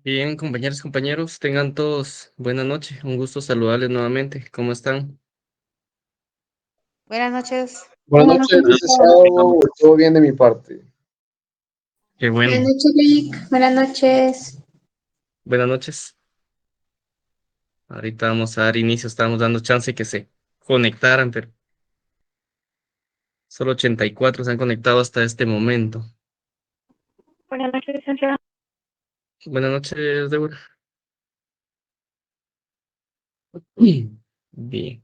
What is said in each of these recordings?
Bien, compañeros, compañeros, tengan todos buena noche. Un gusto saludarles nuevamente. ¿Cómo están? Buenas noches. Buenas noches, licenciado. Todo bien de mi parte. Qué Buenas bueno. noches, Vic. Buenas noches. Buenas noches. Ahorita vamos a dar inicio. Estábamos dando chance que se conectaran, pero solo 84 se han conectado hasta este momento. Buenas noches, licenciada. Buenas noches, Débora. Bien.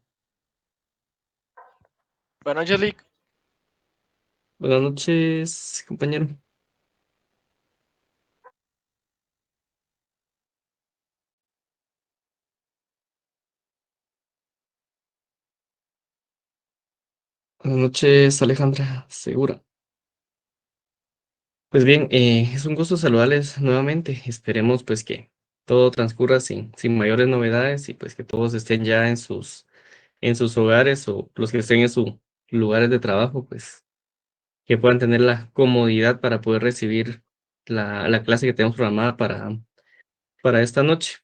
Buenas noches, Lick. Buenas noches, compañero. Buenas noches, Alejandra Segura. Pues bien, es un gusto saludarles nuevamente. Esperemos pues que todo transcurra sin mayores novedades y pues que todos estén ya en sus hogares o los que estén en sus lugares de trabajo, pues que puedan tener la comodidad para poder recibir la clase que tenemos programada para esta noche.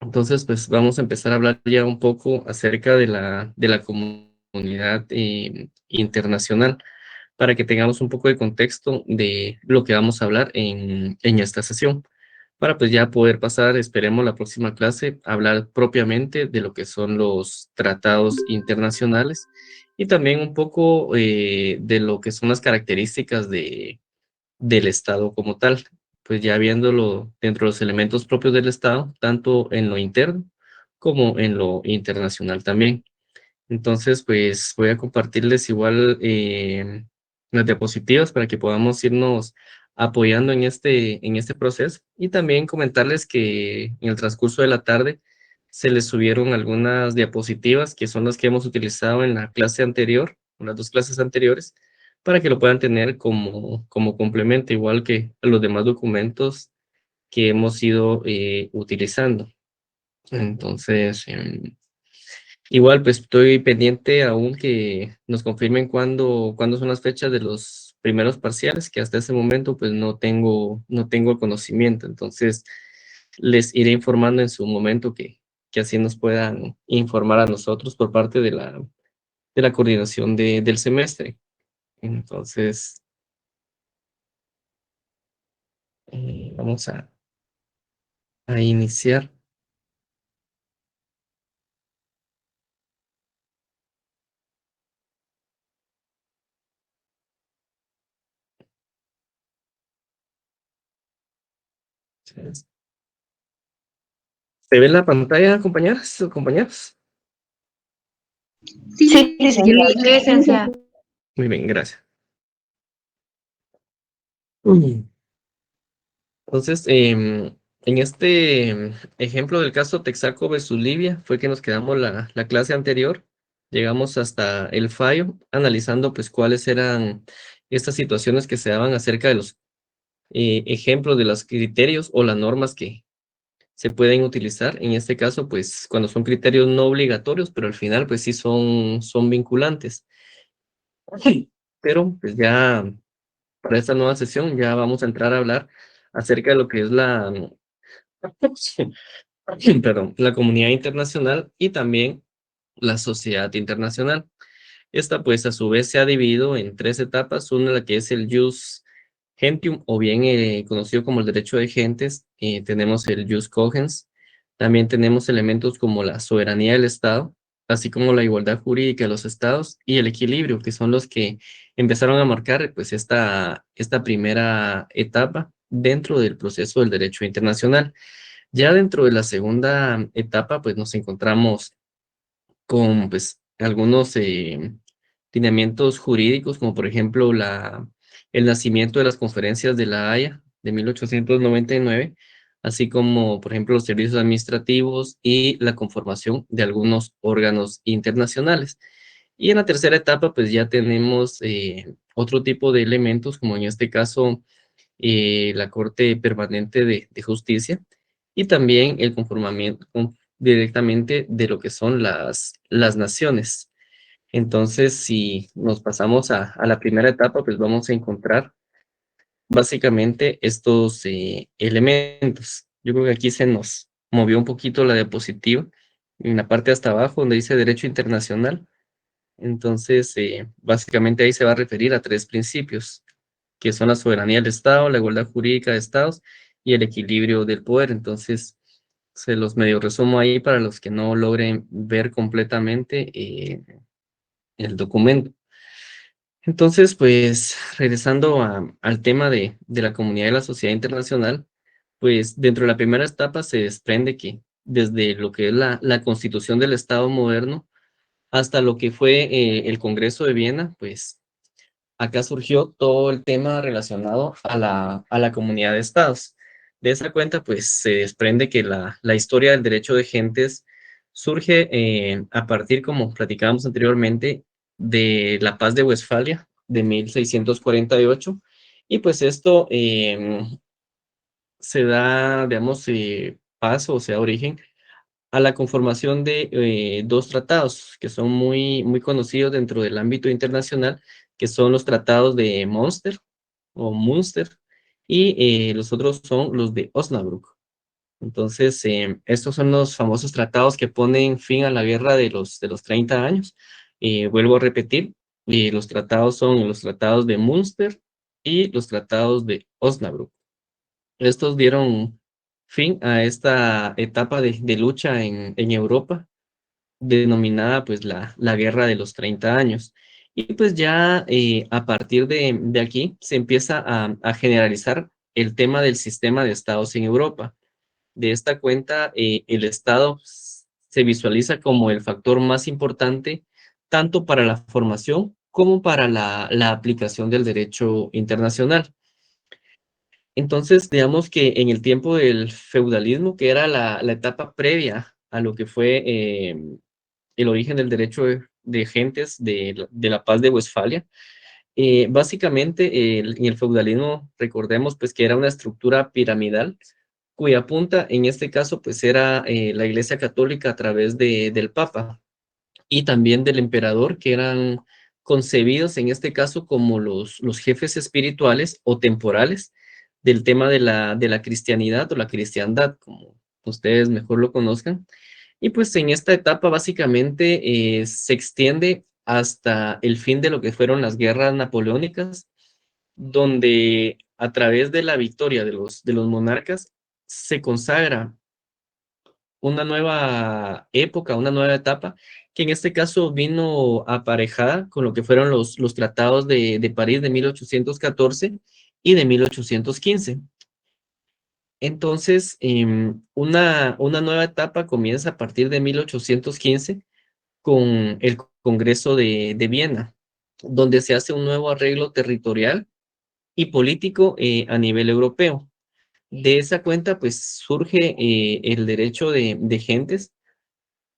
Entonces, pues vamos a empezar a hablar ya un poco acerca de la comunidad internacional para que tengamos un poco de contexto de lo que vamos a hablar en esta sesión, para pues ya poder pasar, esperemos la próxima clase, a hablar propiamente de lo que son los tratados internacionales y también un poco de lo que son las características del Estado como tal, pues ya viéndolo dentro de los elementos propios del Estado, tanto en lo interno como en lo internacional también. Entonces, pues voy a compartirles igual las diapositivas para que podamos irnos apoyando en este proceso y también comentarles que en el transcurso de la tarde se les subieron algunas diapositivas que son las que hemos utilizado en la clase anterior, en las dos clases anteriores, para que lo puedan tener como complemento, igual que los demás documentos que hemos ido utilizando. Entonces, igual, pues estoy pendiente aún que nos confirmen cuándo son las fechas de los primeros parciales, que hasta ese momento pues no tengo conocimiento. Entonces, les iré informando en su momento que así nos puedan informar a nosotros por parte de la coordinación del semestre. Entonces, vamos a iniciar. ¿Se ve la pantalla, compañeras o compañeros? Sí, Sí, sí, licenciada. licenciada. Muy bien, gracias. Entonces, en este ejemplo del caso Texaco versus Libia, fue que nos quedamos la clase anterior. Llegamos hasta el fallo, analizando pues cuáles eran estas situaciones que se daban acerca de los ejemplos de los criterios o las normas que se pueden utilizar. En este caso, pues cuando son criterios no obligatorios, pero al final pues sí son vinculantes. Pero pues ya para esta nueva sesión ya vamos a entrar a hablar acerca de lo que es perdón, la comunidad internacional y también la sociedad internacional. Esta, pues, a su vez se ha dividido en tres etapas. Una, la que es el jus gentium, o bien conocido como el derecho de gentes. Tenemos el jus cogens. También tenemos elementos como la soberanía del Estado, así como la igualdad jurídica de los estados y el equilibrio, que son los que empezaron a marcar, pues, esta primera etapa dentro del proceso del derecho internacional. Ya dentro de la segunda etapa, pues nos encontramos con pues algunos lineamientos jurídicos, como por ejemplo el nacimiento de las conferencias de La Haya de 1899, así como por ejemplo los servicios administrativos y la conformación de algunos órganos internacionales. Y en la tercera etapa, pues ya tenemos otro tipo de elementos, como en este caso la Corte Permanente de Justicia y también el conformamiento directamente de lo que son las naciones. Entonces, si nos pasamos a la primera etapa, pues vamos a encontrar básicamente estos elementos. Yo creo que aquí se nos movió un poquito la diapositiva, en la parte hasta abajo donde dice Derecho Internacional. Entonces, básicamente ahí se va a referir a tres principios, que son la soberanía del Estado, la igualdad jurídica de Estados y el equilibrio del poder. Entonces, se los medio resumo ahí para los que no logren ver completamente el documento. Entonces, pues, regresando al tema de la comunidad y la sociedad internacional, pues dentro de la primera etapa se desprende que desde lo que es la constitución del Estado moderno hasta lo que fue el Congreso de Viena, pues acá surgió todo el tema relacionado a la comunidad de estados. De esa cuenta, pues se desprende que la historia del derecho de gentes surge a partir, como platicábamos anteriormente, de la Paz de Westfalia de 1648. Y pues esto se da, digamos, paso o sea origen a la conformación de dos tratados que son muy conocidos dentro del ámbito internacional, que son los tratados de Münster o Münster y los otros son los de Osnabrück. Entonces, estos son los famosos tratados que ponen fin a la guerra de los 30 años. Vuelvo a repetir, los tratados son los tratados de Münster y los tratados de Osnabrück. Estos dieron fin a esta etapa de lucha en Europa, denominada pues la Guerra de los 30 años. Y pues ya a partir de aquí se empieza a generalizar el tema del sistema de estados en Europa. De esta cuenta, el Estado se visualiza como el factor más importante tanto para la formación como para la aplicación del derecho internacional. Entonces, digamos que en el tiempo del feudalismo, que era la etapa previa a lo que fue el origen del derecho de gentes de la Paz de Westfalia, básicamente en el feudalismo, recordemos pues que era una estructura piramidal, cuya punta en este caso pues era la Iglesia Católica a través del Papa y también del emperador, que eran concebidos en este caso como los jefes espirituales o temporales del tema de la cristianidad o la cristiandad, como ustedes mejor lo conozcan. Y pues en esta etapa básicamente se extiende hasta el fin de lo que fueron las guerras napoleónicas, donde a través de la victoria de los monarcas se consagra una nueva época, una nueva etapa, que en este caso vino aparejada con lo que fueron los tratados de París de 1814 y de 1815. Entonces, una nueva etapa comienza a partir de 1815 con el Congreso de Viena, donde se hace un nuevo arreglo territorial y político a nivel europeo. De esa cuenta, pues surge el derecho de gentes,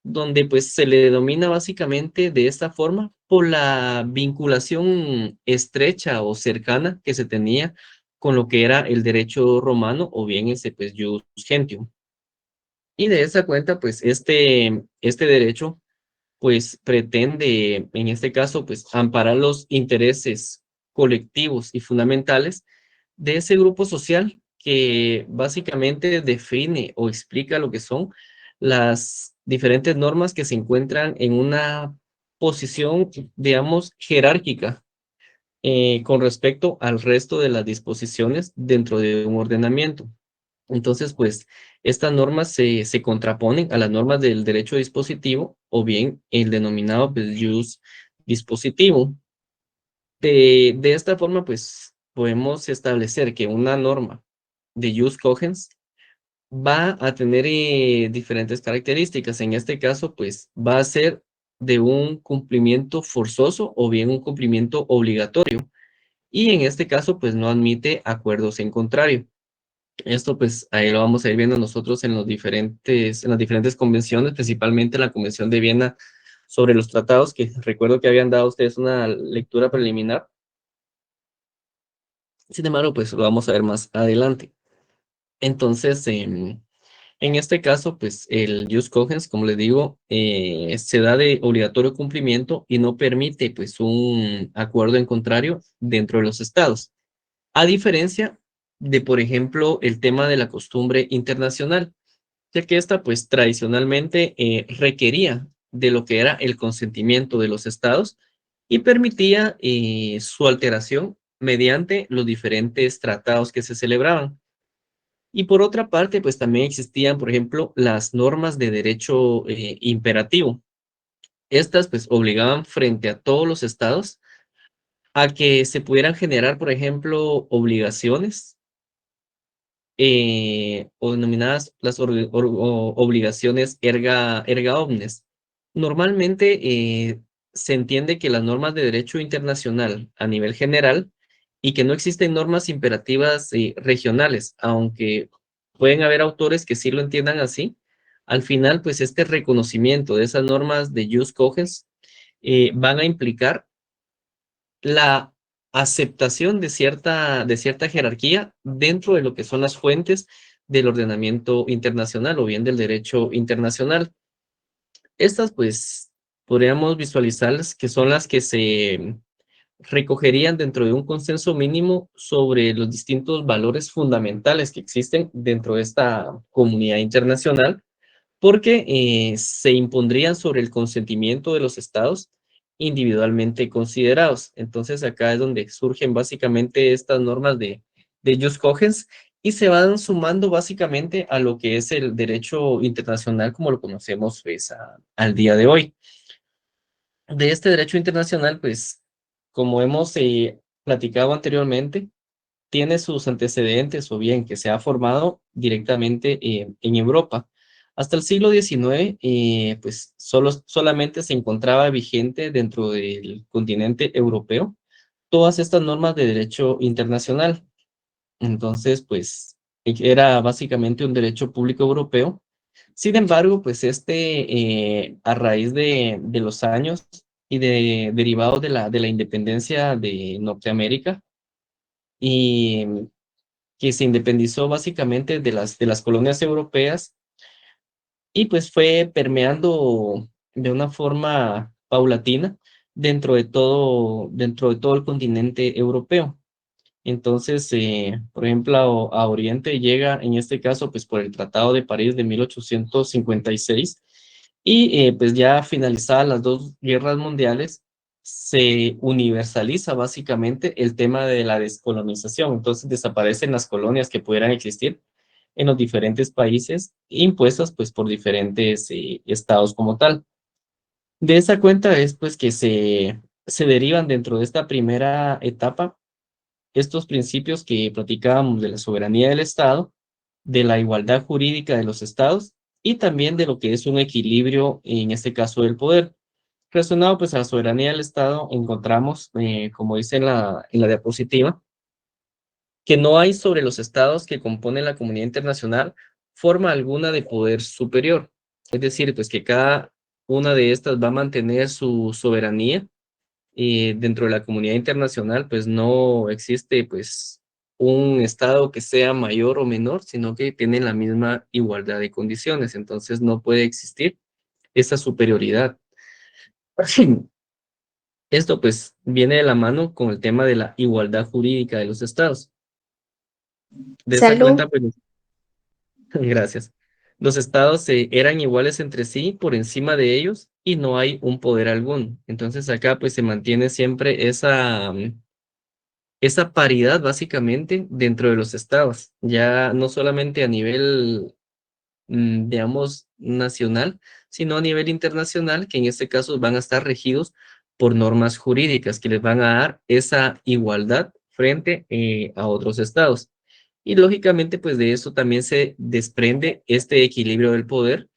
donde pues se le denomina básicamente de esta forma por la vinculación estrecha o cercana que se tenía con lo que era el derecho romano o bien ese pues jus gentium. Y de esa cuenta, pues este derecho pues pretende, en este caso, pues amparar los intereses colectivos y fundamentales de ese grupo social que básicamente define o explica lo que son las diferentes normas que se encuentran en una posición, digamos, jerárquica con respecto al resto de las disposiciones dentro de un ordenamiento. Entonces, pues, estas normas se contraponen a las normas del derecho dispositivo o bien el denominado pues, jus dispositivo. De esta forma, pues, podemos establecer que una norma de jus cogens va a tener diferentes características. En este caso, pues, va a ser de un cumplimiento forzoso o bien un cumplimiento obligatorio. Y en este caso, pues, no admite acuerdos en contrario. Esto pues ahí lo vamos a ir viendo nosotros en en las diferentes convenciones, principalmente la Convención de Viena sobre los tratados, que recuerdo que habían dado ustedes una lectura preliminar. Sin embargo, pues lo vamos a ver más adelante. Entonces, en este caso, pues el jus cogens, como les digo, se da de obligatorio cumplimiento y no permite pues un acuerdo en contrario dentro de los estados. A diferencia de, por ejemplo, el tema de la costumbre internacional, ya que esta, pues, tradicionalmente requería de lo que era el consentimiento de los estados y permitía su alteración mediante los diferentes tratados que se celebraban. Y por otra parte, pues también existían, por ejemplo, las normas de derecho imperativo. Estas, pues, obligaban frente a todos los estados a que se pudieran generar, por ejemplo, obligaciones o denominadas las obligaciones erga omnes. Normalmente se entiende que las normas de derecho internacional a nivel general y que no existen normas imperativas regionales, aunque pueden haber autores que sí lo entiendan así, al final, pues este reconocimiento de esas normas de jus cogens van a implicar la aceptación de cierta jerarquía dentro de lo que son las fuentes del ordenamiento internacional o bien del derecho internacional. Estas, pues, podríamos visualizarlas que son las que se recogerían dentro de un consenso mínimo sobre los distintos valores fundamentales que existen dentro de esta comunidad internacional porque se impondrían sobre el consentimiento de los estados individualmente considerados. Entonces acá es donde surgen básicamente estas normas de jus cogens y se van sumando básicamente a lo que es el derecho internacional como lo conocemos pues, al día de hoy. De este derecho internacional, pues como hemos platicado anteriormente, tiene sus antecedentes o bien que se ha formado directamente en Europa. Hasta el siglo XIX, pues solamente se encontraba vigente dentro del continente europeo todas estas normas de derecho internacional. Entonces, pues era básicamente un derecho público europeo. Sin embargo, pues a raíz de los años y derivados de la independencia de Norteamérica, y que se independizó básicamente de las colonias europeas y pues fue permeando de una forma paulatina dentro de todo el continente europeo. Entonces, por ejemplo, a Oriente llega, en este caso, pues por el Tratado de París de 1856 y pues ya finalizadas las dos guerras mundiales, se universaliza básicamente el tema de la descolonización. Entonces desaparecen las colonias que pudieran existir en los diferentes países, impuestas pues por diferentes estados como tal. De esa cuenta es pues que se derivan dentro de esta primera etapa estos principios que platicábamos de la soberanía del Estado, de la igualdad jurídica de los estados y también de lo que es un equilibrio, en este caso del poder. Relacionado pues a la soberanía del Estado, encontramos, como dice en la diapositiva, que no hay sobre los estados que componen la comunidad internacional forma alguna de poder superior. Es decir, pues que cada una de estas va a mantener su soberanía y dentro de la comunidad internacional, pues no existe pues un estado que sea mayor o menor, sino que tiene la misma igualdad de condiciones. Entonces no puede existir esa superioridad. Esto pues viene de la mano con el tema de la igualdad jurídica de los estados. De esa Salud. cuenta, pues, gracias. Los estados eran iguales entre sí, por encima de ellos, y no hay un poder alguno. Entonces acá pues se mantiene siempre esa paridad básicamente dentro de los estados, ya no solamente a nivel, digamos, nacional, sino a nivel internacional, que en este caso van a estar regidos por normas jurídicas que les van a dar esa igualdad frente a otros estados. Y lógicamente, pues de eso también se desprende este equilibrio del poder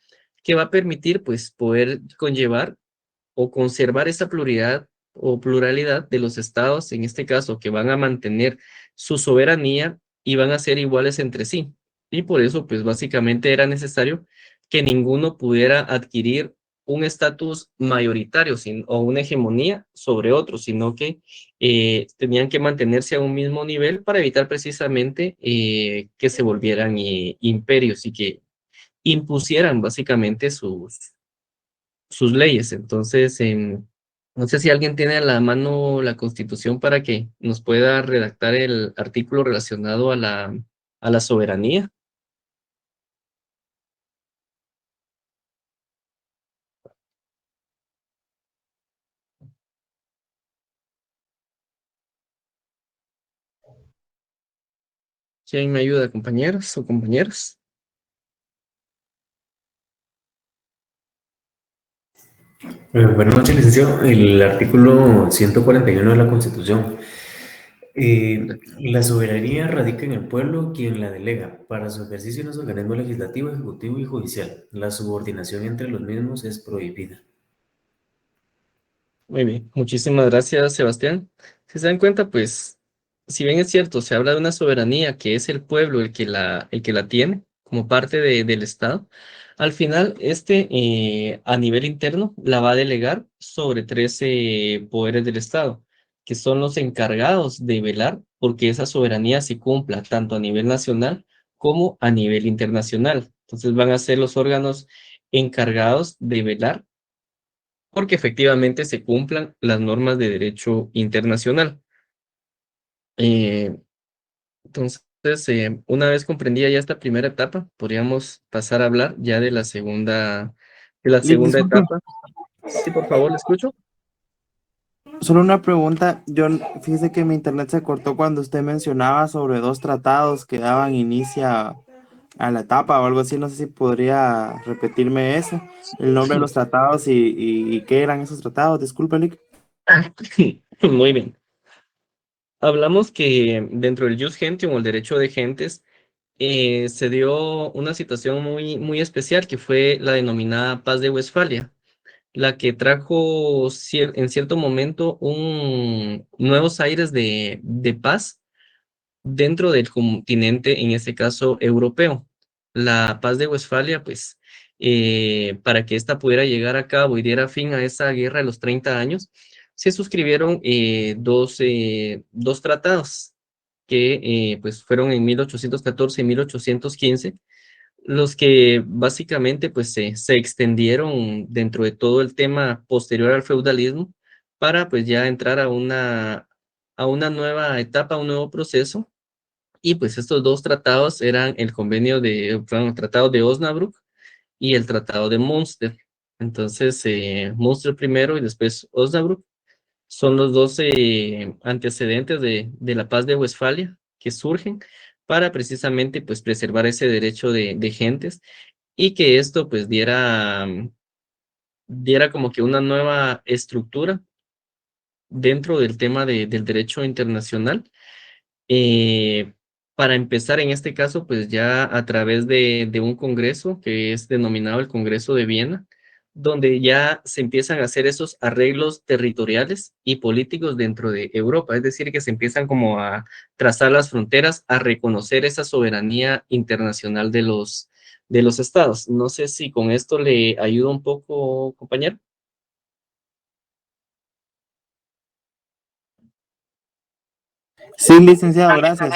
que va a permitir, pues, poder conllevar o conservar esa pluralidad o pluralidad de los estados, en este caso, que van a mantener su soberanía y van a ser iguales entre sí. Y por eso, pues básicamente era necesario que ninguno pudiera adquirir un estatus mayoritario o una hegemonía sobre otro, sino que tenían que mantenerse a un mismo nivel para evitar precisamente que se volvieran imperios y que impusieran básicamente sus leyes. Entonces, No sé si alguien tiene a la mano la Constitución para que nos pueda redactar el artículo relacionado a la soberanía. ¿Quién me ayuda, compañeros o compañeras? Buenas noches, licenciado. El artículo 141 de la Constitución. La soberanía radica en el pueblo quien la delega para su ejercicio en los organismos legislativo, ejecutivo y judicial. La subordinación entre los mismos es prohibida. Muy bien, muchísimas gracias, Sebastián. Si se dan cuenta, pues, si bien es cierto, se habla de una soberanía que es el pueblo el que la tiene como parte del Estado, al final, a nivel interno, la va a delegar sobre 13 poderes del Estado, que son los encargados de velar porque esa soberanía se cumpla tanto a nivel nacional como a nivel internacional. Entonces, van a ser los órganos encargados de velar porque efectivamente se cumplan las normas de derecho internacional. Eh, una vez comprendida ya esta primera etapa, podríamos pasar a hablar ya de la Lick, segunda disculpe, etapa. Sí, por favor, le escucho. solo una pregunta. Fíjese que mi internet se cortó cuando usted mencionaba sobre dos tratados que daban inicio a la etapa o algo así. No sé si podría repetirme eso, el nombre de los tratados y qué eran esos tratados. Disculpe, Lick. Muy bien. Hablamos que dentro del jus gentium o el derecho de gentes se dio una situación muy especial que fue la denominada Paz de Westfalia, la que trajo en cierto momento nuevos aires de paz dentro del continente, en este caso europeo. La Paz de Westfalia, pues, para que ésta pudiera llegar a cabo y diera fin a esa guerra de los 30 años, se suscribieron dos tratados que pues fueron en 1814 y 1815, los que básicamente pues se extendieron dentro de todo el tema posterior al feudalismo para pues ya entrar a una nueva etapa, a un nuevo proceso. Y pues estos dos tratados eran el Tratado de Osnabrück y el Tratado de Münster. Entonces, Münster primero y después Osnabrück son los dos antecedentes de la Paz de Westfalia que surgen para precisamente pues preservar ese derecho de gentes y que esto pues diera como que una nueva estructura dentro del tema del derecho internacional. Eh, para empezar, en este caso, pues ya a través de un congreso que es denominado el Congreso de Viena, donde ya se empiezan a hacer esos arreglos territoriales y políticos dentro de Europa, es decir, que se empiezan como a trazar las fronteras, a reconocer esa soberanía internacional de los estados. No sé si con esto le ayuda un poco, compañero. Sí, licenciado, gracias.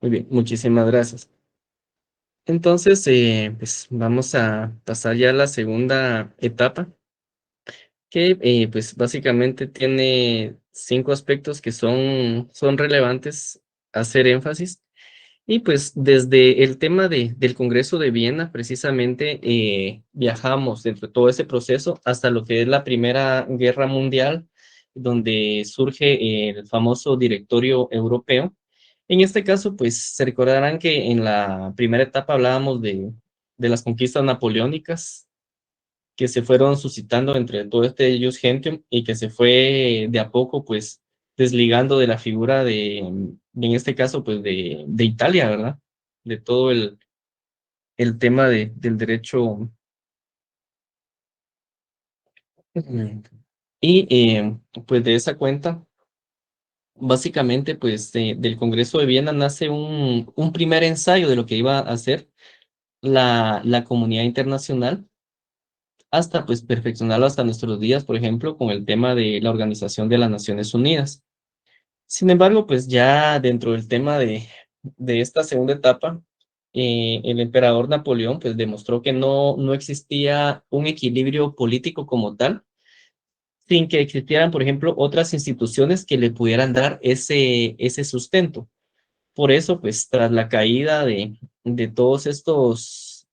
Muy bien, muchísimas gracias. Entonces, pues vamos a pasar ya a la segunda etapa, que pues básicamente tiene 5 aspectos que son relevantes hacer énfasis. Y pues desde el tema del Congreso de Viena, precisamente viajamos dentro de todo ese proceso hasta lo que es la Primera Guerra Mundial, donde surge el famoso Directorio Europeo. En este caso, pues se recordarán que en la primera etapa hablábamos de las conquistas napoleónicas que se fueron suscitando entre todo este Jus Gentium y que se fue de a poco, pues, desligando de la figura en este caso, pues, de Italia, ¿verdad? De todo el tema del derecho. Y pues de esa cuenta, básicamente, pues del Congreso de Viena nace un primer ensayo de lo que iba a hacer la comunidad internacional hasta pues perfeccionarlo hasta nuestros días, por ejemplo, con el tema de la Organización de las Naciones Unidas. Sin embargo, pues ya dentro del tema de esta segunda etapa, el emperador Napoleón pues demostró que no existía un equilibrio político como tal, sin que existieran, por ejemplo, otras instituciones que le pudieran dar ese sustento. Por eso, pues, tras la caída de todos estos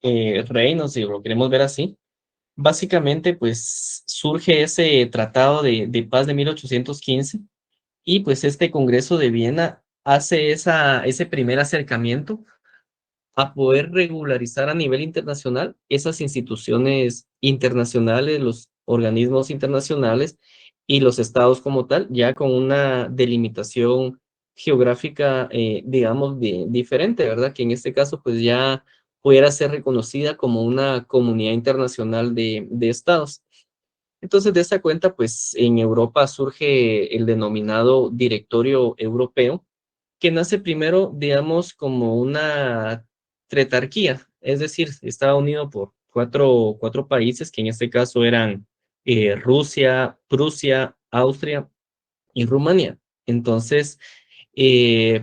reinos, si lo queremos ver así, básicamente, pues, surge ese tratado de paz de 1815 y, pues, este Congreso de Viena hace ese primer acercamiento a poder regularizar a nivel internacional esas instituciones internacionales, los organismos internacionales y los estados como tal, ya con una delimitación geográfica, digamos, diferente, ¿verdad? Que en este caso, pues ya pudiera ser reconocida como una comunidad internacional de estados. Entonces, de esta cuenta, pues en Europa surge el denominado Directorio Europeo, que nace primero, digamos, como una tretarquía, es decir, estaba unido por cuatro países, que en este caso eran Rusia, Prusia, Austria y Rumanía. Entonces,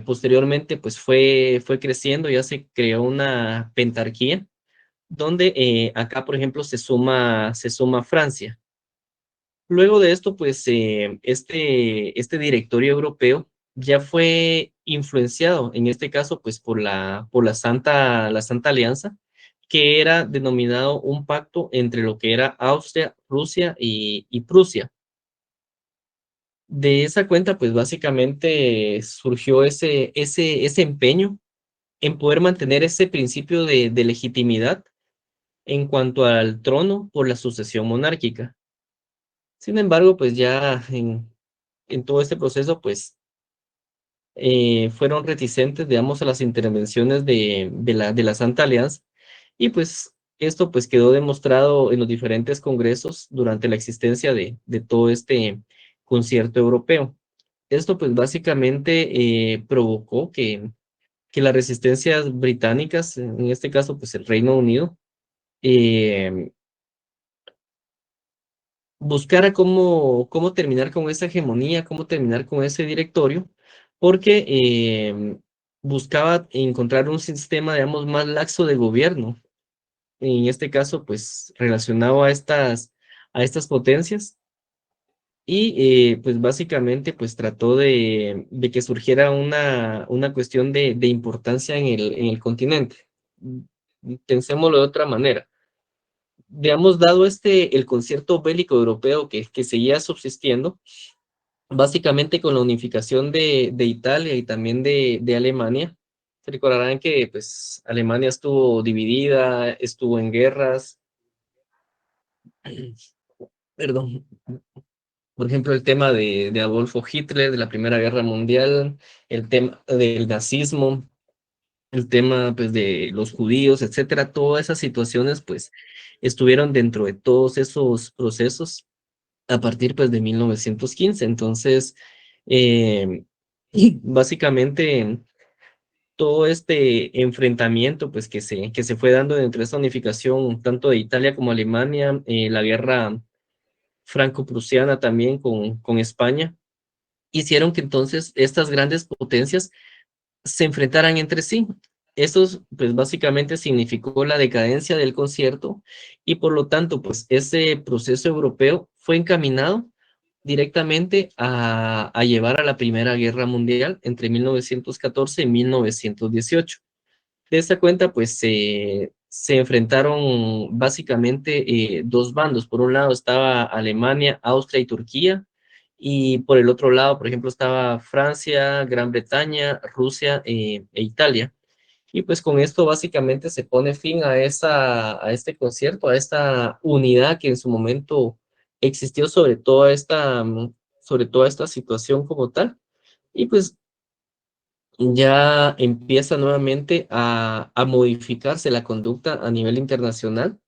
posteriormente, pues fue creciendo, ya se creó una pentarquía, donde acá, por ejemplo, se suma Francia. Luego de esto, pues este directorio europeo ya fue influenciado, en este caso, pues por la Santa Alianza, que era denominado un pacto entre lo que era Austria, Rusia y Prusia. De esa cuenta, pues básicamente surgió ese empeño en poder mantener ese principio de legitimidad en cuanto al trono por la sucesión monárquica. Sin embargo, pues ya en todo este proceso, pues fueron reticentes, digamos, a las intervenciones de la Santa Alianza, y pues esto pues quedó demostrado en los diferentes congresos durante la existencia de todo este concierto europeo. Esto pues básicamente provocó que las resistencias británicas, en este caso pues el Reino Unido, eh, buscara cómo terminar con esa hegemonía, cómo terminar con ese directorio, porque buscaba encontrar un sistema, digamos, más laxo de gobierno, en este caso, pues, relacionado a estas potencias, y pues básicamente, pues, trató de que surgiera una cuestión de importancia en el continente. Pensémoslo de otra manera. Digamos, dado el concierto bélico europeo que seguía subsistiendo, básicamente con la unificación de Italia y también de Alemania. Se recordarán que pues Alemania estuvo dividida, estuvo en guerras, perdón, por ejemplo, el tema de Adolfo Hitler, de la Primera Guerra Mundial, el tema del nazismo, el tema pues de los judíos, etcétera. Todas esas situaciones pues estuvieron dentro de todos esos procesos a partir pues de 1915. Entonces, eh, básicamente todo este enfrentamiento pues que se fue dando dentro de esta unificación tanto de Italia como Alemania, la guerra franco-prusiana también con España, hicieron que entonces estas grandes potencias se enfrentaran entre sí. Eso pues básicamente significó la decadencia del concierto, y por lo tanto pues ese proceso europeo fue encaminado directamente a llevar a la Primera Guerra Mundial entre 1914 y 1918. De esta cuenta, pues se enfrentaron básicamente dos bandos. Por un lado estaba Alemania, Austria y Turquía, y por el otro lado, por ejemplo, estaba Francia, Gran Bretaña, Rusia e Italia. Y pues con esto básicamente se pone fin a este concierto, a esta unidad que en su momento existió sobre toda esta situación como tal. Y pues ya empieza nuevamente a modificarse la conducta a nivel internacional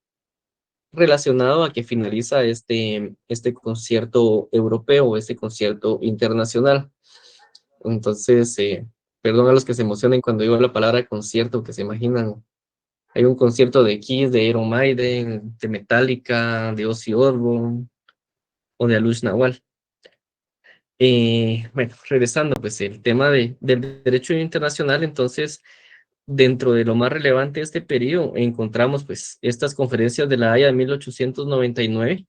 relacionado a que finaliza este concierto europeo, este concierto internacional. Entonces, perdón a los que se emocionen cuando digo la palabra concierto, que se imaginan, hay un concierto de Kiss, de Iron Maiden, de Metallica, de Ozzy Osbourne o de Alush Nawal. Bueno, regresando, pues el tema del derecho internacional. Entonces, dentro de lo más relevante de este periodo, encontramos pues estas conferencias de La Haya de 1899,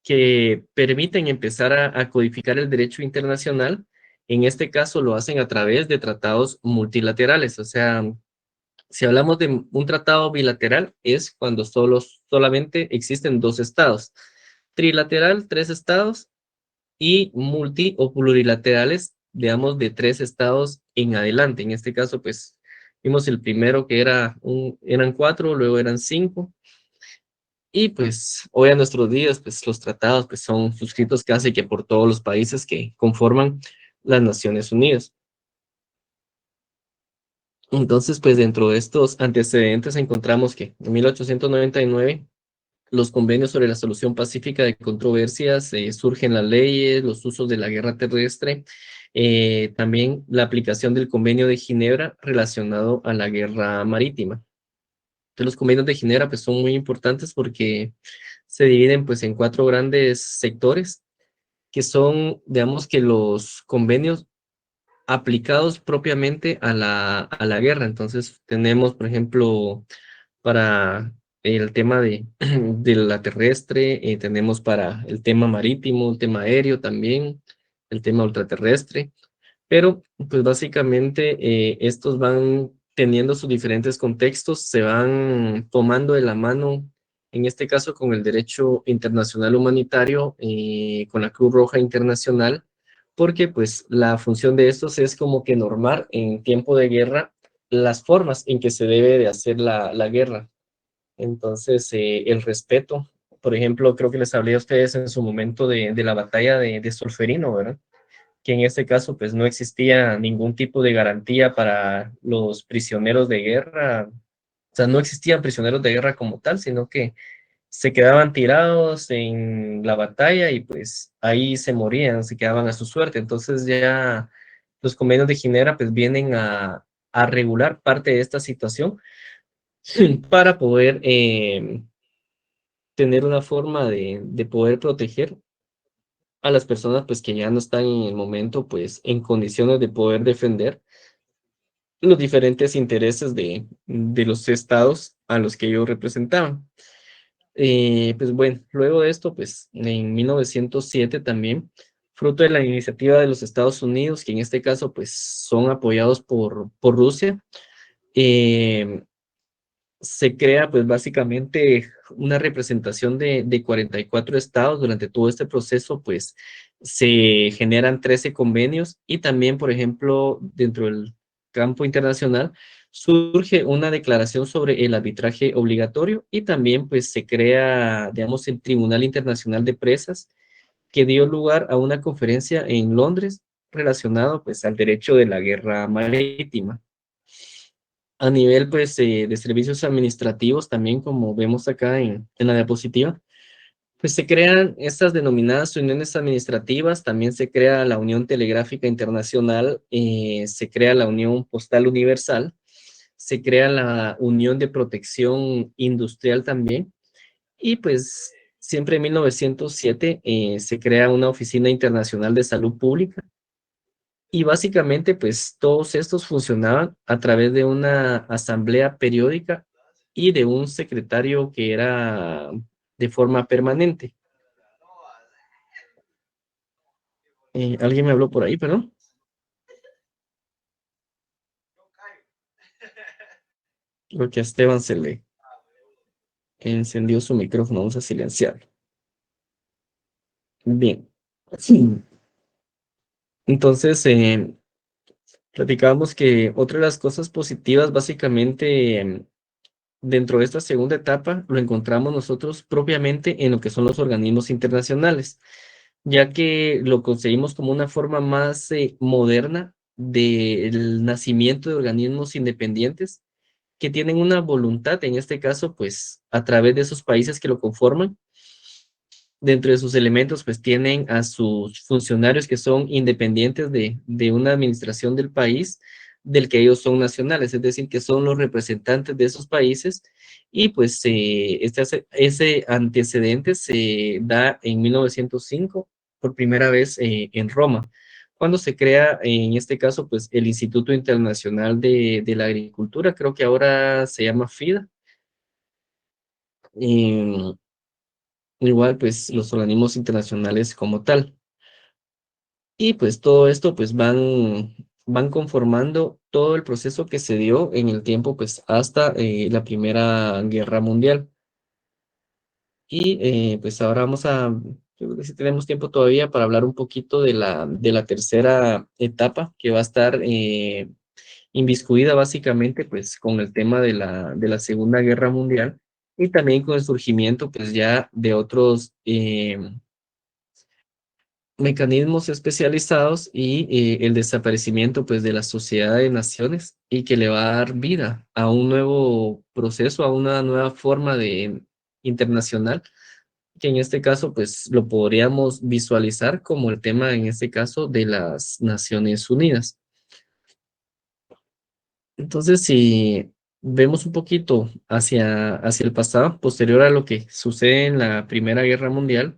que permiten empezar a codificar el derecho internacional. En este caso lo hacen a través de tratados multilaterales. O sea, si hablamos de un tratado bilateral, es cuando solamente existen dos estados. Trilateral, tres estados, y multi o plurilaterales, digamos, de tres estados en adelante. En este caso, pues, vimos el primero que eran cuatro, luego eran cinco, y pues hoy a nuestros días, pues los tratados pues, son suscritos casi que por todos los países que conforman las Naciones Unidas. Entonces, pues dentro de estos antecedentes encontramos que en 1899 los convenios sobre la solución pacífica de controversias, surgen las leyes, los usos de la guerra terrestre, también la aplicación del convenio de Ginebra relacionado a la guerra marítima. Entonces, los convenios de Ginebra pues, son muy importantes porque se dividen pues, en cuatro grandes sectores, que son, digamos que los convenios aplicados propiamente a la guerra. Entonces, tenemos, por ejemplo, para el tema de la terrestre, tenemos para el tema marítimo, el tema aéreo también, el tema ultraterrestre, pero pues básicamente estos van teniendo sus diferentes contextos, se van tomando de la mano, en este caso con el derecho internacional humanitario, con la Cruz Roja Internacional, porque pues la función de estos es como que normar en tiempo de guerra las formas en que se debe de hacer la guerra. Entonces, el respeto, por ejemplo, creo que les hablé a ustedes en su momento de la batalla de Solferino, ¿verdad? Que en este caso, pues no existía ningún tipo de garantía para los prisioneros de guerra. O sea, no existían prisioneros de guerra como tal, sino que se quedaban tirados en la batalla y pues ahí se morían, se quedaban a su suerte. Entonces ya los convenios de Ginebra pues vienen a regular parte de esta situación para poder tener una forma de poder proteger a las personas pues que ya no están en el momento pues en condiciones de poder defender los diferentes intereses de los estados a los que ellos representaban. Pues bueno, luego de esto pues en 1907 también, fruto de la iniciativa de los Estados Unidos, que en este caso pues son apoyados por Rusia, eh, se crea pues básicamente una representación de 44 estados. Durante todo este proceso pues se generan 13 convenios y también, por ejemplo, dentro del campo internacional surge una declaración sobre el arbitraje obligatorio y también pues se crea, digamos, el Tribunal Internacional de Presas, que dio lugar a una conferencia en Londres relacionado pues al derecho de la guerra marítima. A nivel pues de servicios administrativos también, como vemos acá en la diapositiva, pues se crean estas denominadas uniones administrativas, también se crea la Unión Telegráfica Internacional, se crea la Unión Postal Universal, se crea la Unión de Protección Industrial también, y pues siempre en 1907 se crea una Oficina Internacional de Salud Pública, y básicamente, pues todos estos funcionaban a través de una asamblea periódica y de un secretario que era de forma permanente. ¿Alguien me habló por ahí, perdón? Creo que a Esteban se le encendió su micrófono, vamos a silenciarlo. Bien. Sí. Entonces, platicábamos que otra de las cosas positivas, básicamente, dentro de esta segunda etapa, lo encontramos nosotros propiamente en lo que son los organismos internacionales, ya que lo conseguimos como una forma más moderna del nacimiento de organismos independientes que tienen una voluntad, en este caso, pues a través de esos países que lo conforman. Dentro de sus elementos, pues tienen a sus funcionarios que son independientes de una administración del país del que ellos son nacionales, es decir, que son los representantes de esos países. Y pues ese antecedente se da en 1905 por primera vez en Roma, cuando se crea, en este caso, pues el Instituto Internacional de la Agricultura, creo que ahora se llama FIDA. igual pues los organismos internacionales como tal. Y pues todo esto pues van conformando todo el proceso que se dio en el tiempo pues hasta la Primera Guerra Mundial. Y pues ahora yo creo que sí tenemos tiempo todavía para hablar un poquito de la tercera etapa que va a estar inviscuida básicamente pues con el tema de la Segunda Guerra Mundial y también con el surgimiento pues ya de otros mecanismos especializados y el desaparecimiento pues de la Sociedad de Naciones y que le va a dar vida a un nuevo proceso, a una nueva forma de internacional, que en este caso pues lo podríamos visualizar como el tema en este caso de las Naciones Unidas. Entonces, si vemos un poquito hacia el pasado, posterior a lo que sucede en la Primera Guerra Mundial,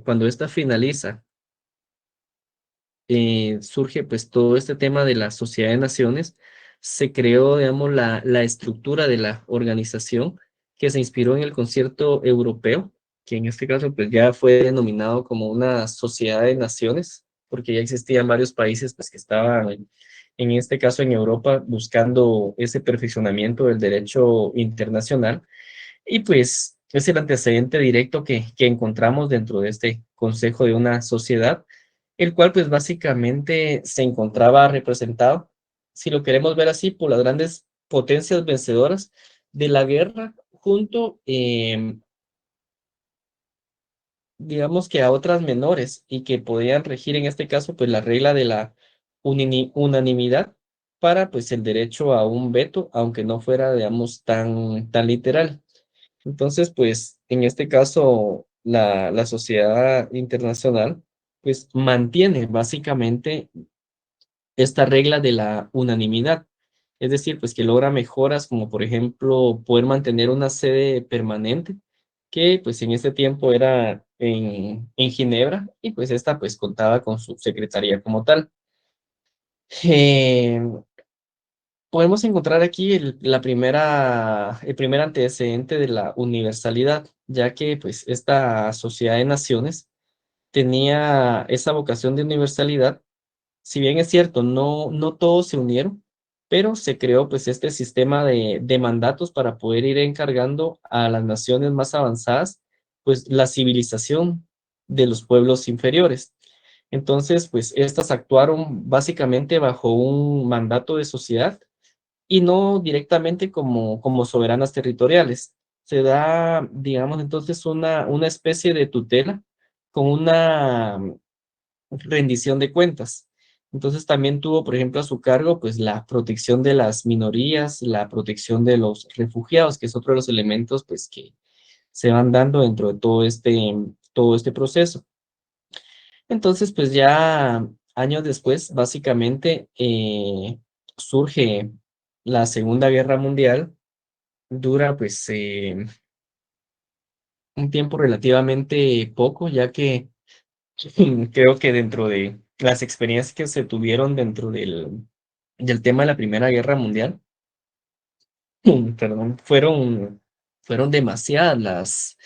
cuando esta finaliza, surge pues todo este tema de la Sociedad de Naciones, se creó, digamos, la estructura de la organización que se inspiró en el concierto europeo, que en este caso pues ya fue denominado como una Sociedad de Naciones, porque ya existían varios países pues que estaban, en este caso en Europa, buscando ese perfeccionamiento del derecho internacional. Y pues es el antecedente directo que encontramos dentro de este consejo de una sociedad, el cual pues básicamente se encontraba representado, si lo queremos ver así, por las grandes potencias vencedoras de la guerra, junto, digamos que a otras menores y que podían regir en este caso pues la regla de la unanimidad para pues el derecho a un veto, aunque no fuera, digamos, tan literal. Entonces, pues, en este caso, la sociedad internacional, pues, mantiene básicamente esta regla de la unanimidad. Es decir, pues, que logra mejoras como, por ejemplo, poder mantener una sede permanente, que, pues, en este tiempo era en Ginebra, y pues, esta, pues, contaba con su secretaría como tal. Eh, Podemos encontrar aquí el primer antecedente de la universalidad, ya que pues esta sociedad de naciones tenía esa vocación de universalidad. Si bien es cierto, no todos se unieron, pero se creó pues este sistema de mandatos para poder ir encargando a las naciones más avanzadas, pues la civilización de los pueblos inferiores. Entonces, pues estas actuaron básicamente bajo un mandato de sociedad y no directamente como soberanas territoriales. Se da, digamos, entonces una especie de tutela con una rendición de cuentas. Entonces también tuvo, por ejemplo, a su cargo pues la protección de las minorías, la protección de los refugiados, que es otro de los elementos pues que se van dando dentro de todo este proceso. Entonces, pues ya años después, básicamente, surge la Segunda Guerra Mundial, dura pues un tiempo relativamente poco, ya que creo que dentro de las experiencias que se tuvieron dentro del tema de la Primera Guerra Mundial, perdón, fueron demasiadas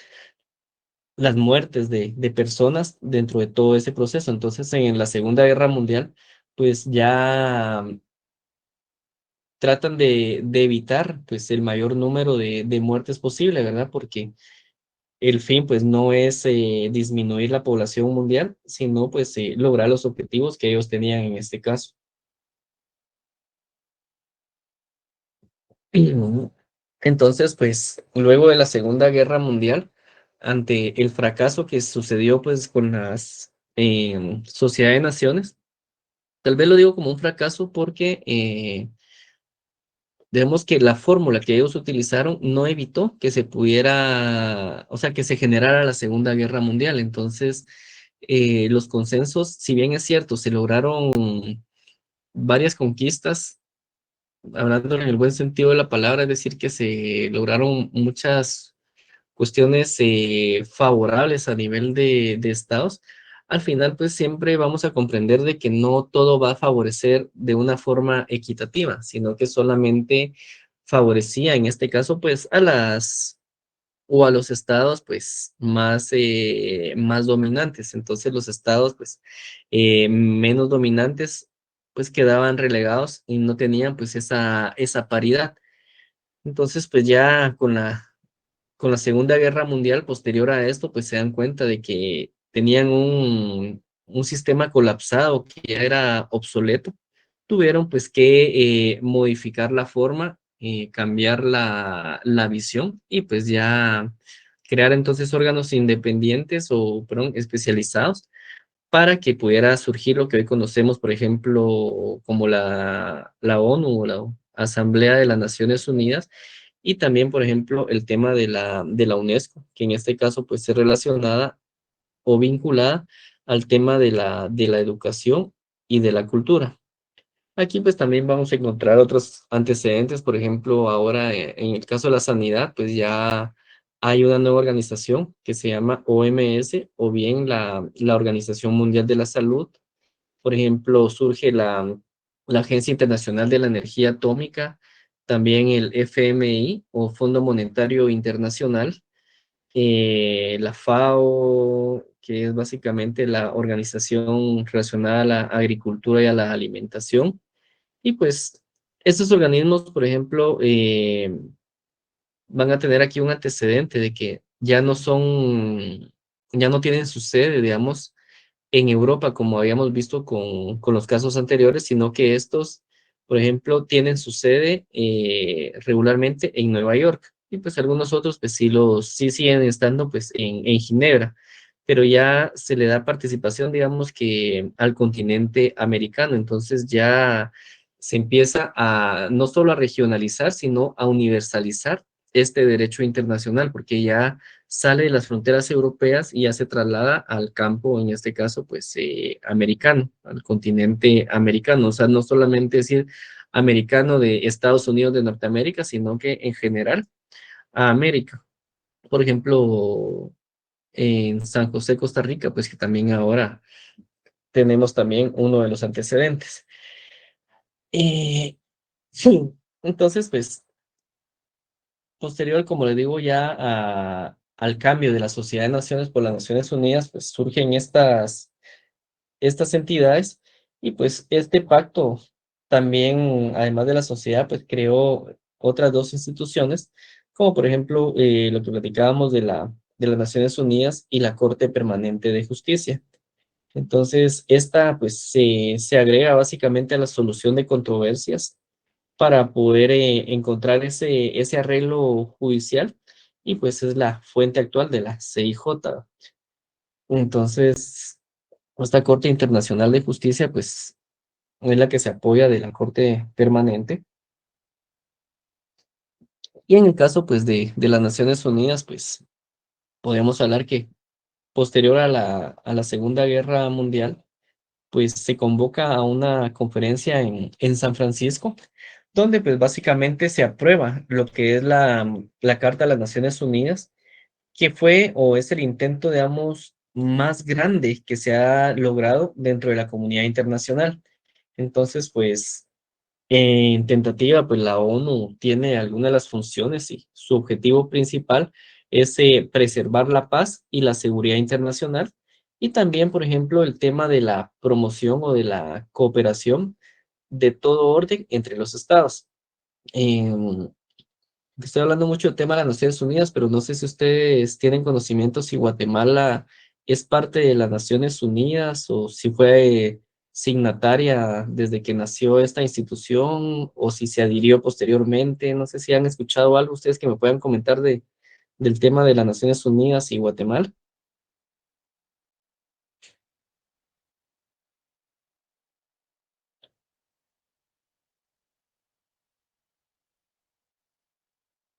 las muertes de personas dentro de todo ese proceso. Entonces, en la Segunda Guerra Mundial, pues ya tratan de evitar pues el mayor número de muertes posible, ¿verdad? Porque el fin pues no es disminuir la población mundial, sino pues lograr los objetivos que ellos tenían en este caso. Entonces, pues luego de la Segunda Guerra Mundial, ante el fracaso que sucedió pues con las Sociedad de Naciones, tal vez lo digo como un fracaso porque digamos que la fórmula que ellos utilizaron no evitó que se pudiera, o sea, que se generara la Segunda Guerra Mundial. Entonces, los consensos, si bien es cierto, se lograron varias conquistas, hablando en el buen sentido de la palabra, es decir, que se lograron muchas cuestiones favorables a nivel de estados. Al final, pues siempre vamos a comprender de que no todo va a favorecer de una forma equitativa, sino que solamente favorecía, en este caso, pues o a los estados pues más dominantes. Entonces los estados pues menos dominantes pues quedaban relegados y no tenían pues esa paridad. Entonces pues ya con la Segunda Guerra Mundial, posterior a esto, pues se dan cuenta de que tenían un sistema colapsado que ya era obsoleto. Tuvieron pues que modificar la forma, cambiar la visión y pues ya crear entonces órganos independientes o, perdón, especializados para que pudiera surgir lo que hoy conocemos, por ejemplo, como la ONU o la Asamblea de las Naciones Unidas, y también, por ejemplo, el tema de la UNESCO, que en este caso pues es relacionada o vinculada al tema de la educación y de la cultura. Aquí pues también vamos a encontrar otros antecedentes, por ejemplo, ahora en el caso de la sanidad, pues ya hay una nueva organización que se llama OMS o bien la Organización Mundial de la Salud. Por ejemplo, surge la Agencia Internacional de la Energía Atómica, también el FMI o Fondo Monetario Internacional, la FAO, que es básicamente la organización relacionada a la agricultura y a la alimentación. Y pues estos organismos, por ejemplo, van a tener aquí un antecedente de que ya no tienen su sede, digamos, en Europa, como habíamos visto con los casos anteriores, sino que estos, por ejemplo, tienen su sede regularmente en Nueva York. Y pues algunos otros, pues sí siguen estando pues en Ginebra, pero ya se le da participación, digamos que al continente americano. Entonces ya se empieza a no solo a regionalizar, sino a universalizar este derecho internacional, porque ya sale de las fronteras europeas y ya se traslada al campo, en este caso, pues americano, al continente americano. O sea, no solamente decir americano de Estados Unidos de Norteamérica, sino que en general a América. Por ejemplo, en San José, Costa Rica, pues que también ahora tenemos también uno de los antecedentes. Eh, sí, entonces, pues posterior, como le digo, ya al cambio de la Sociedad de Naciones por las Naciones Unidas, pues surgen estas entidades y pues este pacto también, además de la sociedad, pues creó otras dos instituciones, como por ejemplo lo que platicábamos de las Naciones Unidas y la Corte Permanente de Justicia. Entonces, esta pues se agrega básicamente a la solución de controversias para poder encontrar ese arreglo judicial y pues es la fuente actual de la CIJ. Entonces, esta Corte Internacional de Justicia pues es la que se apoya de la Corte Permanente. Y en el caso pues de las Naciones Unidas pues podemos hablar que posterior a la Segunda Guerra Mundial pues se convoca a una conferencia en San Francisco, donde pues básicamente se aprueba lo que es la Carta de las Naciones Unidas, que fue o es el intento, digamos, más grande que se ha logrado dentro de la comunidad internacional. Entonces, pues, en tentativa, pues la ONU tiene algunas de las funciones y su objetivo principal es preservar la paz y la seguridad internacional y también, por ejemplo, el tema de la promoción o de la cooperación de todo orden entre los estados. Em, Estoy hablando mucho del tema de las Naciones Unidas, pero no sé si ustedes tienen conocimiento si Guatemala es parte de las Naciones Unidas o si fue signataria desde que nació esta institución o si se adhirió posteriormente. No sé si han escuchado algo ustedes que me puedan comentar del tema de las Naciones Unidas y Guatemala.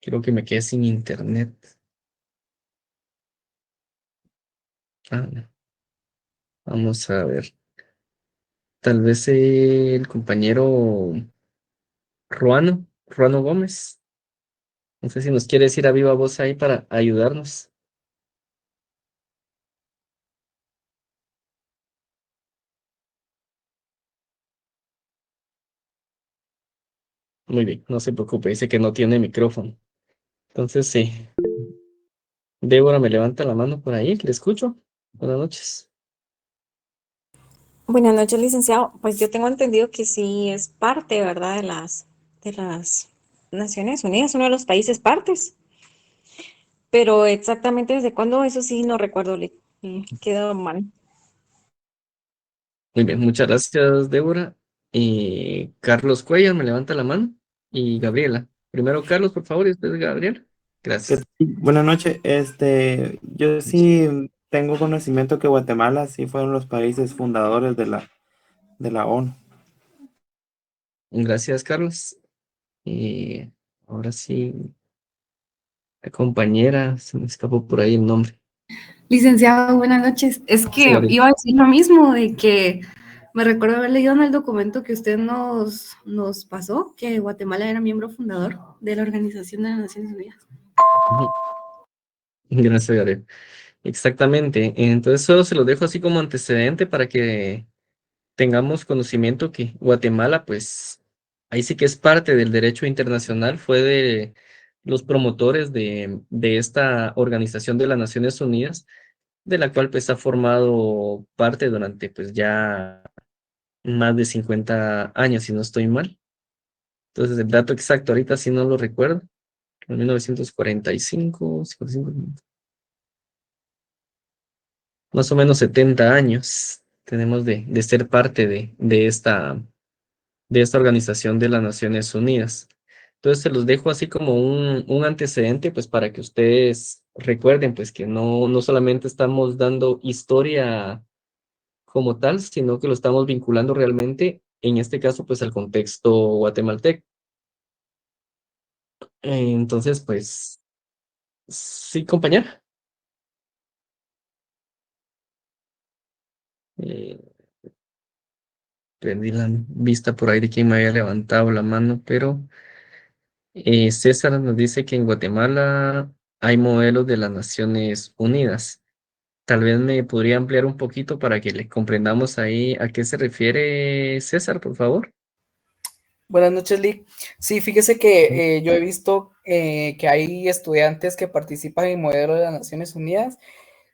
Creo que me quedé sin internet. Ah, no. Vamos a ver. Tal vez el compañero Ruano Gómez. No sé si nos quiere decir a viva voz ahí para ayudarnos. Muy bien, no se preocupe, dice que no tiene micrófono. Entonces sí. Débora me levanta la mano por ahí, le escucho. Buenas noches. Buenas noches, licenciado. Pues yo tengo entendido que sí es parte, ¿verdad? De las Naciones Unidas, uno de los países partes. Pero exactamente desde cuándo, eso sí no recuerdo, quedó mal. Muy bien, muchas gracias, Débora. Carlos Cuellar me levanta la mano y Gabriela. Primero Carlos, por favor, y después Gabriela. Gracias. Buenas noches. Yo sí tengo conocimiento que Guatemala sí fueron los países fundadores de la ONU. Gracias, Carlos. Y ahora sí, la compañera, se me escapó por ahí el nombre. Licenciado, buenas noches. Es Sí, que Gabriela. iba a decir lo mismo, de que me recuerdo haber leído en el documento que usted nos pasó, que Guatemala era miembro fundador de la Organización de las Naciones Unidas. Ujú. Gracias, Gabriela. Exactamente. Entonces, solo se los dejo así como antecedente para que tengamos conocimiento que Guatemala, pues, ahí sí que es parte del derecho internacional, fue de los promotores de esta Organización de las Naciones Unidas, de la cual pues ha formado parte durante pues ya más de 50 años, si no estoy mal. Entonces, el dato exacto ahorita sí no lo recuerdo, en 1945, 55, más o menos 70 años tenemos de ser parte de esta Organización de las Naciones Unidas. Entonces se los dejo así como un antecedente, pues para que ustedes recuerden, pues que no solamente estamos dando historia como tal, sino que lo estamos vinculando realmente, en este caso, pues al contexto guatemalteco. Entonces, pues, sí, compañera. Eh, Perdí la vista por ahí de quien me había levantado la mano, pero César nos dice que en Guatemala hay modelos de las Naciones Unidas. Tal vez me podría ampliar un poquito para que le comprendamos ahí a qué se refiere César, por favor. Buenas noches, Lee. Sí, fíjese que yo he visto que hay estudiantes que participan en modelo de las Naciones Unidas,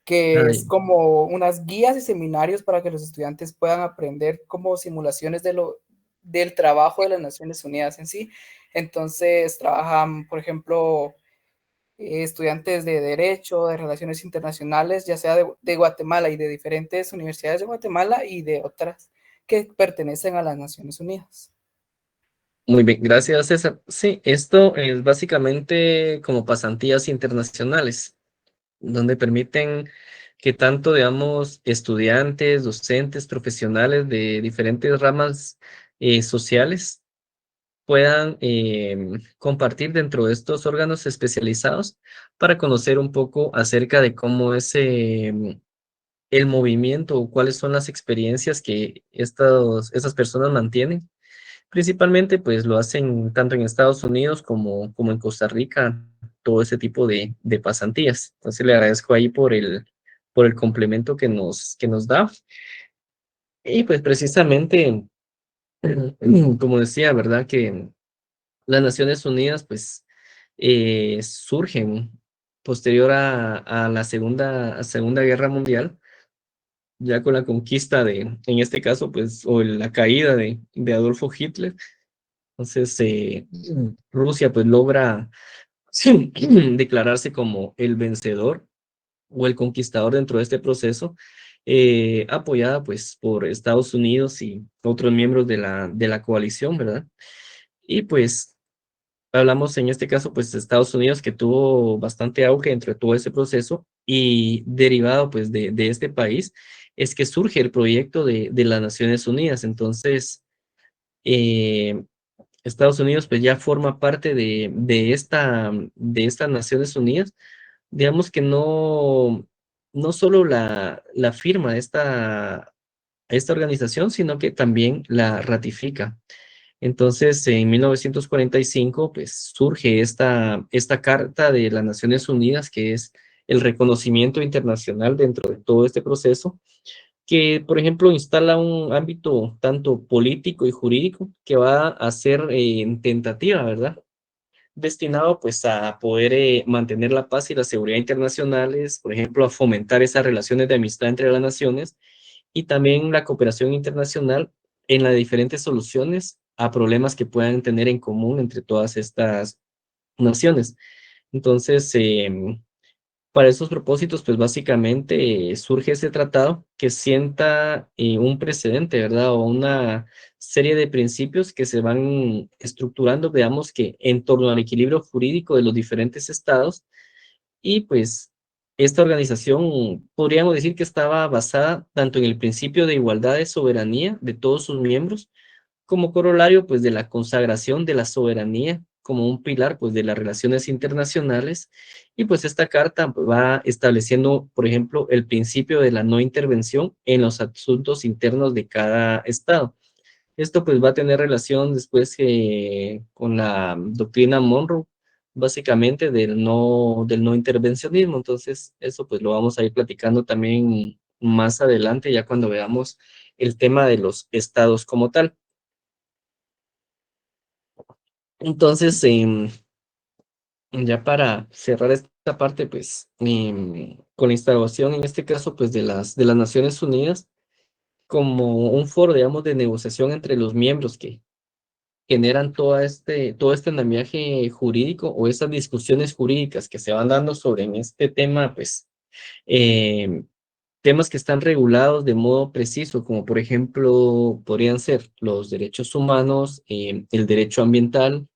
que es Ay, como unas guías y seminarios para que los estudiantes puedan aprender como simulaciones del trabajo de las Naciones Unidas en sí. Entonces, trabajan, por ejemplo, estudiantes de Derecho, de Relaciones Internacionales, ya sea de Guatemala y de diferentes universidades de Guatemala y de otras que pertenecen a las Naciones Unidas. muy bien, gracias César. Sí, esto es básicamente como pasantías internacionales, donde permiten que tanto, digamos, estudiantes, docentes, profesionales de diferentes ramas sociales puedan compartir dentro de estos órganos especializados para conocer un poco acerca de cómo es el movimiento o cuáles son las experiencias que estas personas mantienen. Principalmente, pues lo hacen tanto en Estados Unidos como en Costa Rica, todo ese tipo de pasantías. Entonces, le agradezco ahí por el complemento que nos da. Y pues precisamente, como decía, ¿verdad? Que las Naciones Unidas, pues, surgen posterior a la Segunda Guerra Mundial, ya con la conquista en este caso, pues, o la caída de Adolfo Hitler. Entonces, Rusia, pues, logra sí, declararse como el vencedor o el conquistador dentro de este proceso, apoyada, pues, por Estados Unidos y otros miembros de la coalición, ¿verdad? Y, pues, hablamos en este caso, pues, de Estados Unidos, que tuvo bastante auge dentro de todo ese proceso y derivado, pues, de este país, es que surge el proyecto de las Naciones Unidas. Entonces, eh, Estados Unidos, pues, ya forma parte de estas Naciones Unidas. Digamos que no solo la firma esta organización, sino que también la ratifica. Entonces, en 1945, pues surge esta Carta de las Naciones Unidas, que es el reconocimiento internacional dentro de todo este proceso, que, por ejemplo, instala un ámbito tanto político y jurídico que va a ser en tentativa, ¿verdad? destinado pues a poder mantener la paz y la seguridad internacionales, por ejemplo, a fomentar esas relaciones de amistad entre las naciones y también la cooperación internacional en las diferentes soluciones a problemas que puedan tener en común entre todas estas naciones. Entonces, para esos propósitos, pues básicamente surge ese tratado que sienta un precedente, ¿verdad? O una serie de principios que se van estructurando, veamos que en torno al equilibrio jurídico de los diferentes estados y pues esta organización podríamos decir que estaba basada tanto en el principio de igualdad de soberanía de todos sus miembros, como corolario pues de la consagración de la soberanía como un pilar pues de las relaciones internacionales y pues esta carta pues, va estableciendo por ejemplo el principio de la no intervención en los asuntos internos de cada estado. Esto pues va a tener relación después con la doctrina Monroe, básicamente del no intervencionismo. Entonces, eso pues lo vamos a ir platicando también más adelante, ya cuando veamos el tema de los estados como tal. Entonces, ya para cerrar esta parte, pues, con la instalación en este caso, pues, de las Naciones Unidas, como un foro, digamos, de negociación entre los miembros que generan todo este andamiaje jurídico o estas discusiones jurídicas que se van dando sobre en este tema, pues, temas que están regulados de modo preciso, como por ejemplo podrían ser los derechos humanos, el derecho ambiental,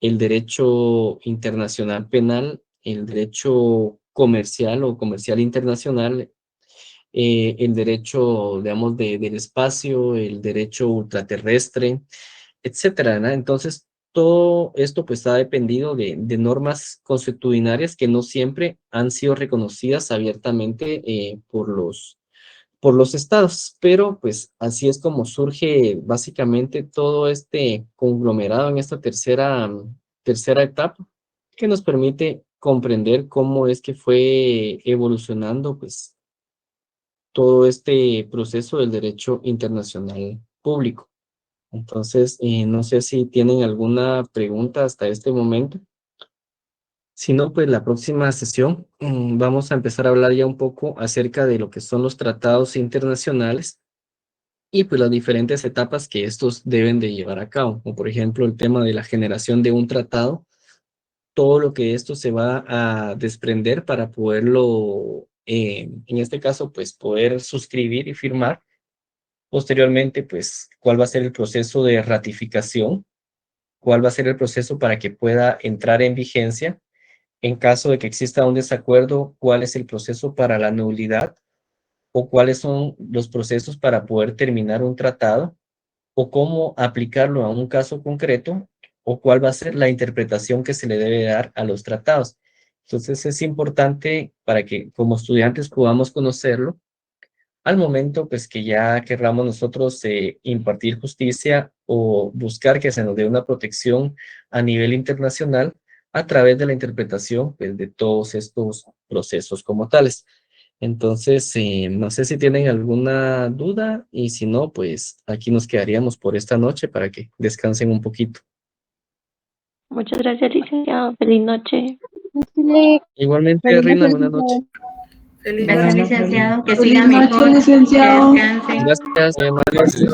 el derecho internacional penal, el derecho comercial o comercial internacional, el derecho, digamos, del espacio, el derecho ultraterrestre, etcétera, ¿no? Entonces, todo esto pues ha dependido de normas consuetudinarias que no siempre han sido reconocidas abiertamente por los estados, pero pues así es como surge básicamente todo este conglomerado en esta tercera etapa que nos permite comprender cómo es que fue evolucionando pues todo este proceso del derecho internacional público. Entonces, no sé si tienen alguna pregunta hasta este momento. Si no, pues la próxima sesión vamos a empezar a hablar ya un poco acerca de lo que son los tratados internacionales y pues las diferentes etapas que estos deben de llevar a cabo, como por ejemplo el tema de la generación de un tratado, todo lo que esto se va a desprender para poderlo, en este caso, pues poder suscribir y firmar. Posteriormente, pues, cuál va a ser el proceso de ratificación, cuál va a ser el proceso para que pueda entrar en vigencia. En caso de que exista un desacuerdo, cuál es el proceso para la nulidad o cuáles son los procesos para poder terminar un tratado o cómo aplicarlo a un caso concreto o cuál va a ser la interpretación que se le debe dar a los tratados. Entonces es importante para que como estudiantes podamos conocerlo al momento pues que ya querramos nosotros impartir justicia o buscar que se nos dé una protección a nivel internacional a través de la interpretación pues, de todos estos procesos como tales. Entonces, no sé si tienen alguna duda y si no, pues aquí nos quedaríamos por esta noche para que descansen un poquito. Muchas gracias, licenciado. Feliz noche. Igualmente, Rina, buenas noches. Feliz Gracias, noche. licenciado. Que Feliz siga noche, mejor. Que licenciado. descansen. Gracias, muy amables.